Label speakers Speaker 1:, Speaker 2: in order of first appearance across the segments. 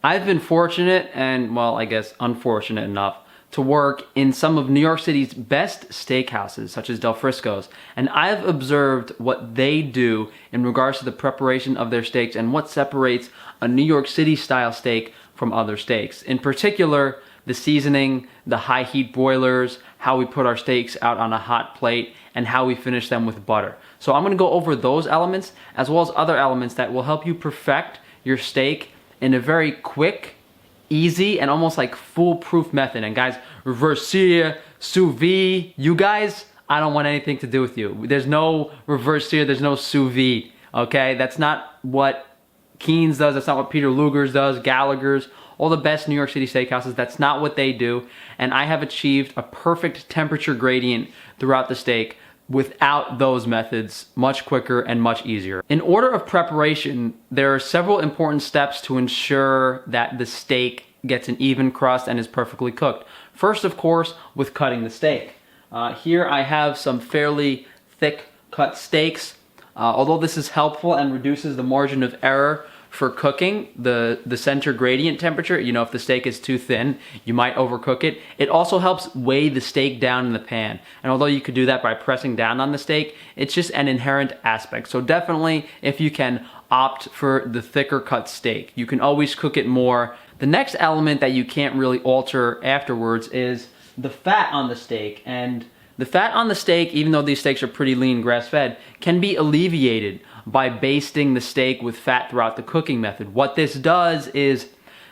Speaker 1: I've been fortunate and, well, I guess unfortunate enough to work in some of New York City's best steakhouses, such as Del Frisco's, and I've observed what they do in regards to the preparation of their steaks and what separates a New York City style steak from other steaks. In particular, the seasoning, the high heat broilers, how we put our steaks out on a hot plate, and how we finish them with butter. So I'm gonna go over those elements as well as other elements that will help you perfect your steak in a very quick, easy, and almost like foolproof method. And guys, reverse sear, sous vide, you guys, I don't want anything to do with you. There's no reverse sear, there's no sous vide, okay? That's not what Keen's does, that's not what Peter Luger's does, Gallagher's, all the best New York City steakhouses, that's not what they do. And I have achieved a perfect temperature gradient throughout the steak without those methods, much quicker and much easier. In order of preparation, there are several important steps to ensure that the steak gets an even crust and is perfectly cooked. First, of course, with cutting the steak. Here I have some fairly thick cut steaks. Although this is helpful and reduces the margin of error for cooking, the center gradient temperature, you know, if the steak is too thin, you might overcook it. It also helps weigh the steak down in the pan. And although you could do that by pressing down on the steak, it's just an inherent aspect. So definitely, if you can opt for the thicker cut steak, you can always cook it more. The next element that you can't really alter afterwards is the fat on the steak. And the fat on the steak, even though these steaks are pretty lean grass-fed, can be alleviated by basting the steak with fat throughout the cooking method. What this does is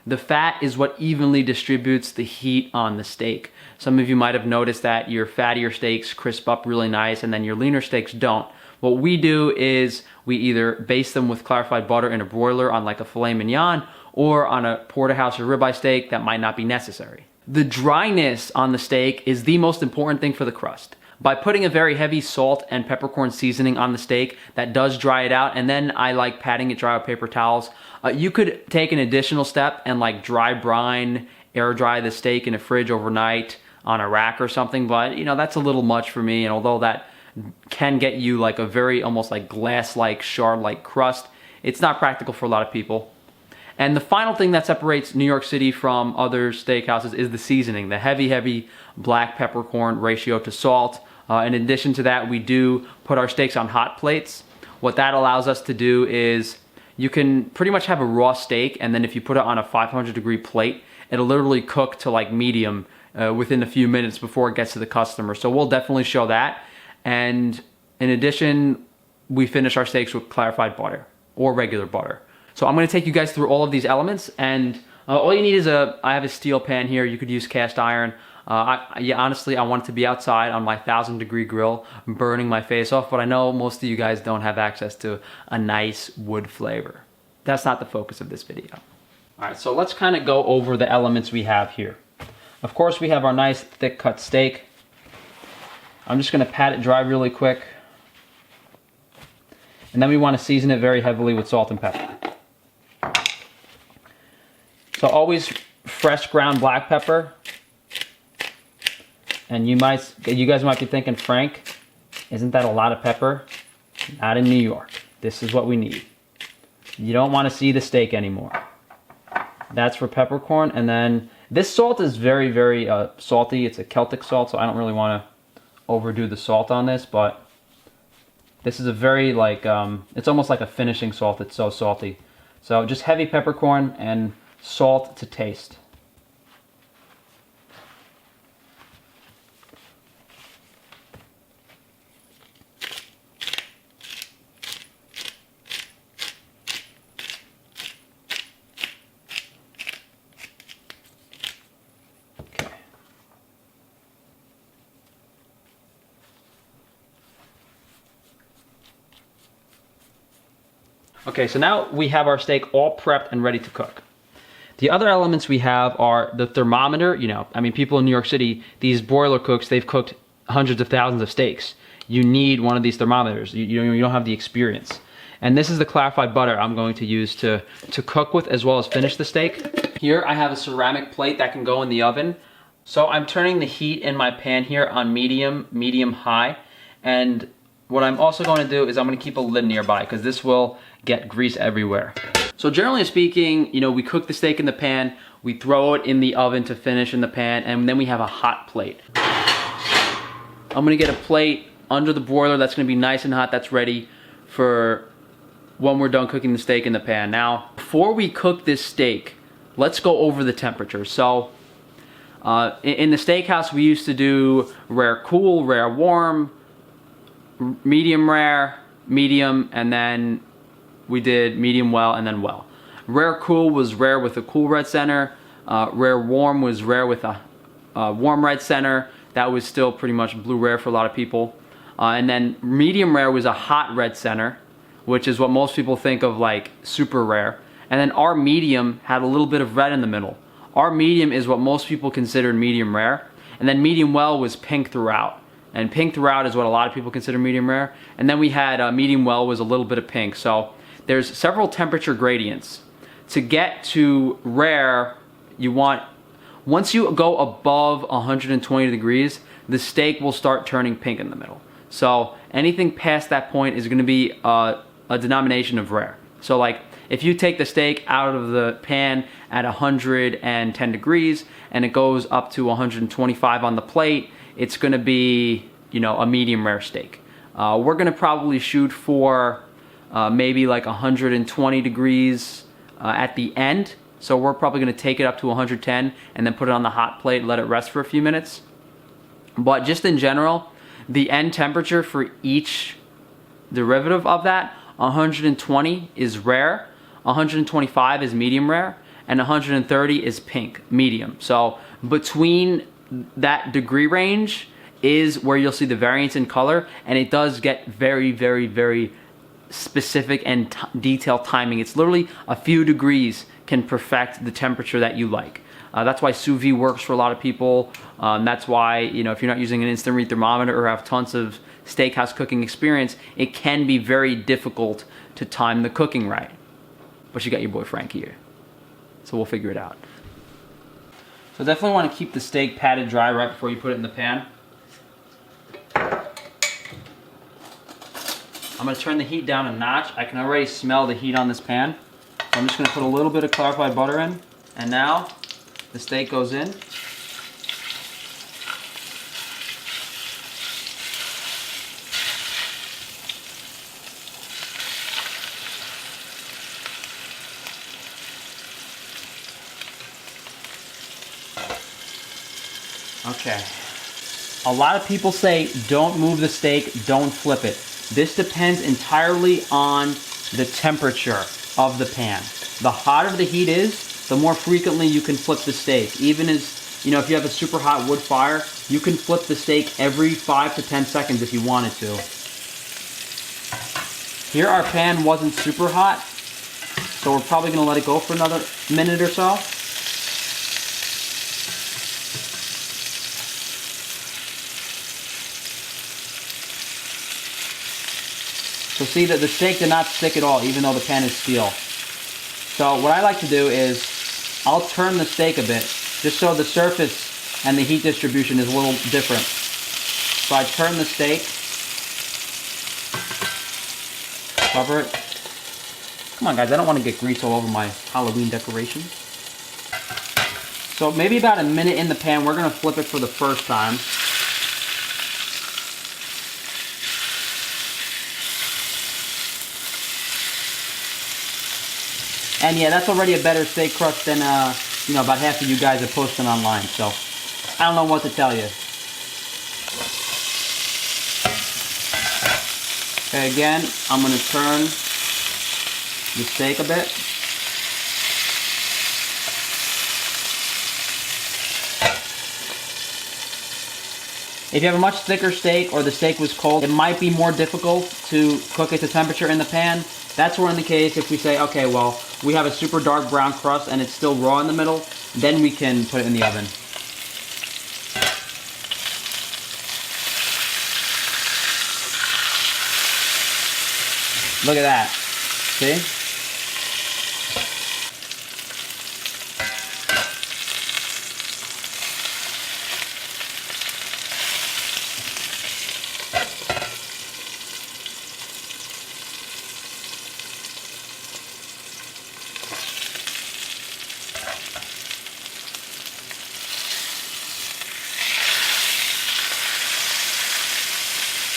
Speaker 1: the fat is what evenly distributes the heat on the steak. Some of you might have noticed that your fattier steaks crisp up really nice and then your leaner steaks don't. What we do is we either baste them with clarified butter in a broiler on like a filet mignon or on a porterhouse or ribeye steak that might not be necessary. The dryness on the steak is the most important thing for the crust. By putting a very heavy salt and peppercorn seasoning on the steak, that does dry it out, and then I like patting it dry with paper towels. You could take an additional step and like dry brine, air dry the steak in a fridge overnight on a rack or something, but you know, that's a little much for me, and although that can get you like a very almost like glass-like, shard-like crust, it's not practical for a lot of people. And the final thing that separates New York City from other steakhouses is the seasoning, the heavy black peppercorn ratio to salt. In addition to that, we do put our steaks on hot plates. What that allows us to do is you can pretty much have a raw steak, and then if you put it on a 500-degree plate, it'll literally cook to like medium within a few minutes before it gets to the customer. So we'll definitely show that. And in addition, we finish our steaks with clarified butter or regular butter. So I'm going to take you guys through all of these elements, and all you need is I have a steel pan here. You could use cast iron. Honestly, I want it to be outside on my 1,000-degree grill, burning my face off, but I know most of you guys don't have access to a nice wood flavor. That's not the focus of this video. All right, so let's kind of go over the elements we have here. Of course, we have our nice thick cut steak. I'm just going to pat it dry really quick. And then we want to season it very heavily with salt and pepper. So always fresh ground black pepper. And you guys might be thinking, Frank, isn't that a lot of pepper? Not in New York. This is what we need. You don't want to see the steak anymore. That's for peppercorn. And then this salt is very salty. It's a Celtic salt, so I don't really want to overdo the salt on this, but this is a very like, it's almost like a finishing salt. It's so salty. So just heavy peppercorn and salt to taste. Okay, so now we have our steak all prepped and ready to cook. The other elements we have are the thermometer. You know, I mean, people in New York City, these broiler cooks, they've cooked hundreds of thousands of steaks. You need one of these thermometers. You don't have the experience. And this is the clarified butter I'm going to use to cook with as well as finish the steak. Here I have a ceramic plate that can go in the oven. So I'm turning the heat in my pan here on medium high. And what I'm also going to do is I'm going to keep a lid nearby because this will get grease everywhere. So generally speaking, you know, we cook the steak in the pan, we throw it in the oven to finish in the pan, and then we have a hot plate. I'm gonna get a plate under the broiler that's gonna be nice and hot, that's ready for when we're done cooking the steak in the pan. Now, before we cook this steak, let's go over the temperature. So, in the steakhouse, we used to do rare cool, rare warm, medium rare, medium, and then we did medium well, and then well. Rare cool was rare with a cool red center. Rare warm was rare with a warm red center. That was still pretty much blue rare for a lot of people. And then medium rare was a hot red center, which is what most people think of like super rare. And then our medium had a little bit of red in the middle. Our medium is what most people consider medium rare. And then medium well was pink throughout. And pink throughout is what a lot of people consider medium rare. And then we had medium well was a little bit of pink. So there's several temperature gradients. To get to rare, you want, once you go above 120 degrees, the steak will start turning pink in the middle. So anything past that point is gonna be a denomination of rare. So like, if you take the steak out of the pan at 110 degrees and it goes up to 125 on the plate, it's gonna be, you know, a medium rare steak. We're gonna probably shoot for maybe like 120 degrees at the end. So we're probably gonna take it up to 110 and then put it on the hot plate and let it rest for a few minutes. But just in general, the end temperature for each derivative of that, 120 is rare, 125 is medium rare, and 130 is pink, medium. So between that degree range is where you'll see the variance in color, and it does get very, very, very specific and detailed timing. It's literally a few degrees can perfect the temperature that you like. That's why sous vide works for a lot of people. That's why, you know, if you're not using an instant read thermometer or have tons of steakhouse cooking experience, it can be very difficult to time the cooking right. But you got your boy Frank here, so we'll figure it out. So definitely want to keep the steak patted dry right before you put it in the pan. I'm going to turn the heat down a notch. I can already smell the heat on this pan. So I'm just going to put a little bit of clarified butter in. And now the steak goes in. Okay. A lot of people say don't move the steak, don't flip it. This depends entirely on the temperature of the pan. The hotter the heat is, the more frequently you can flip the steak. Even as, you know, if you have a super hot wood fire, you can flip the steak every 5 to 10 seconds if you wanted to. Here our pan wasn't super hot, so we're probably gonna let it go for another minute or so. So see that the steak did not stick at all, even though the pan is steel. So what I like to do is, I'll turn the steak a bit, just so the surface and the heat distribution is a little different. So I turn the steak, cover it. Come on guys, I don't want to get grease all over my Halloween decorations. So maybe about a minute in the pan, we're going to flip it for the first time. And yeah, that's already a better steak crust than, you know, about half of you guys are posting online. So, I don't know what to tell you. Okay, again, I'm going to turn the steak a bit. If you have a much thicker steak or the steak was cold, it might be more difficult to cook at the temperature in the pan. That's where in the case if we say, okay, well, we have a super dark brown crust and it's still raw in the middle, then we can put it in the oven. Look at that. See?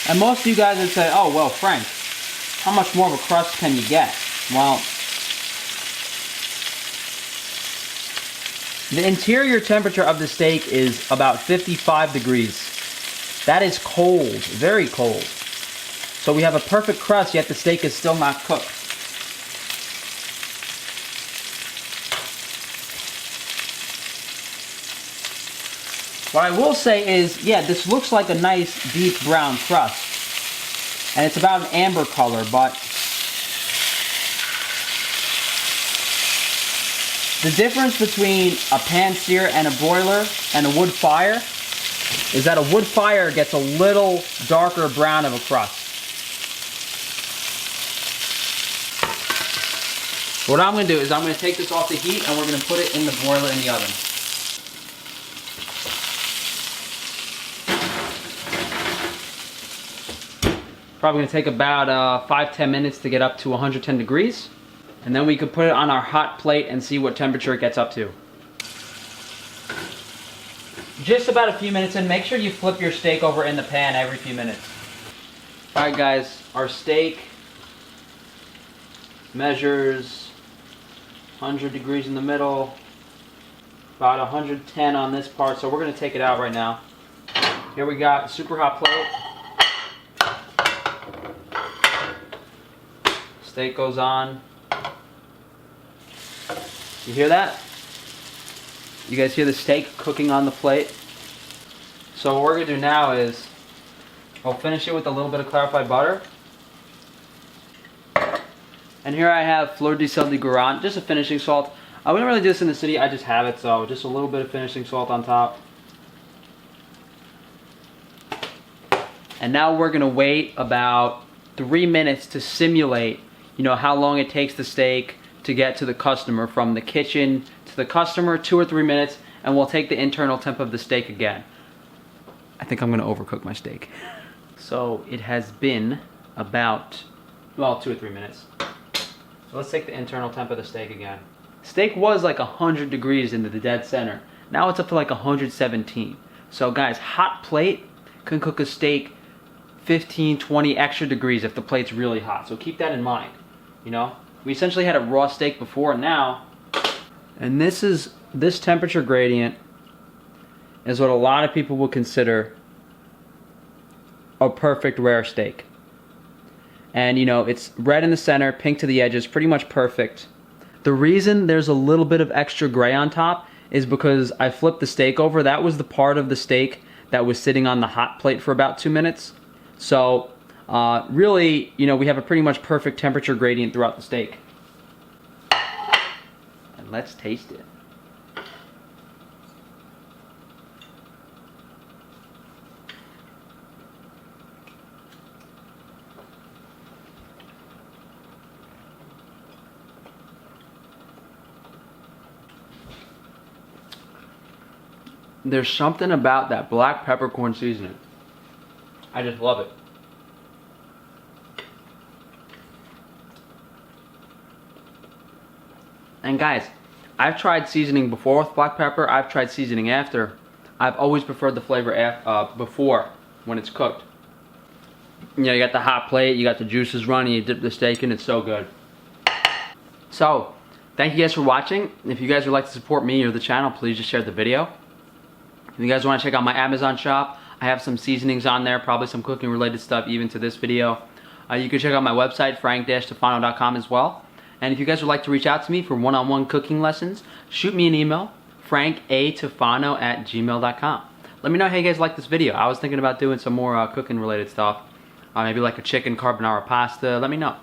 Speaker 1: And most of you guys would say, oh, well, Frank, how much more of a crust can you get? Well, the interior temperature of the steak is about 55 degrees. That is cold, very cold. So we have a perfect crust, yet the steak is still not cooked. What I will say is, yeah, this looks like a nice deep brown crust. And it's about an amber color, but the difference between a pan sear and a broiler and a wood fire is that a wood fire gets a little darker brown of a crust. What I'm going to do is I'm going to take this off the heat and we're going to put it in the broiler in the oven. Probably going to take about 5-10 minutes to get up to 110 degrees. And then we could put it on our hot plate and see what temperature it gets up to. Just about a few minutes in, make sure you flip your steak over in the pan every few minutes. Alright guys, our steak measures 100 degrees in the middle, about 110 on this part, so we're going to take it out right now. Here we got a super hot plate. Steak goes on. You hear that? You guys hear the steak cooking on the plate? So what we're going to do now is I'll finish it with a little bit of clarified butter. And here I have fleur de sel de Guérande, just a finishing salt. I wouldn't really do this in the city, I just have it, so just a little bit of finishing salt on top. And now we're going to wait about 3 minutes to simulate, how long it takes the steak to get to the customer, from the kitchen to the customer, 2 or 3 minutes, and we'll take the internal temp of the steak again. I think I'm going to overcook my steak. So it has been about, 2 or 3 minutes. So let's take the internal temp of the steak again. Steak was like 100 degrees into the dead center. Now it's up to like 117. So guys, hot plate can cook a steak 15, 20 extra degrees if the plate's really hot. So keep that in mind, We essentially had a raw steak before, now, and this temperature gradient is what a lot of people would consider a perfect rare steak. And it's red in the center, pink to the edges, pretty much perfect. The reason there's a little bit of extra gray on top is because I flipped the steak over. That was the part of the steak that was sitting on the hot plate for about 2 minutes. So really, we have a pretty much perfect temperature gradient throughout the steak. And let's taste it. There's something about that black peppercorn seasoning. I just love it. And guys, I've tried seasoning before with black pepper. I've tried seasoning after. I've always preferred the flavor before, when it's cooked. You got the hot plate, you got the juices running, you dip the steak in, it's so good. So, thank you guys for watching. If you guys would like to support me or the channel, please just share the video. If you guys want to check out my Amazon shop, I have some seasonings on there, probably some cooking related stuff even to this video. You can check out my website, frank-tufano.com as well. And if you guys would like to reach out to me for one-on-one cooking lessons, shoot me an email, frank-a-tufano@gmail.com. Let me know how you guys like this video. I was thinking about doing some more cooking related stuff. Maybe like a chicken carbonara pasta. Let me know.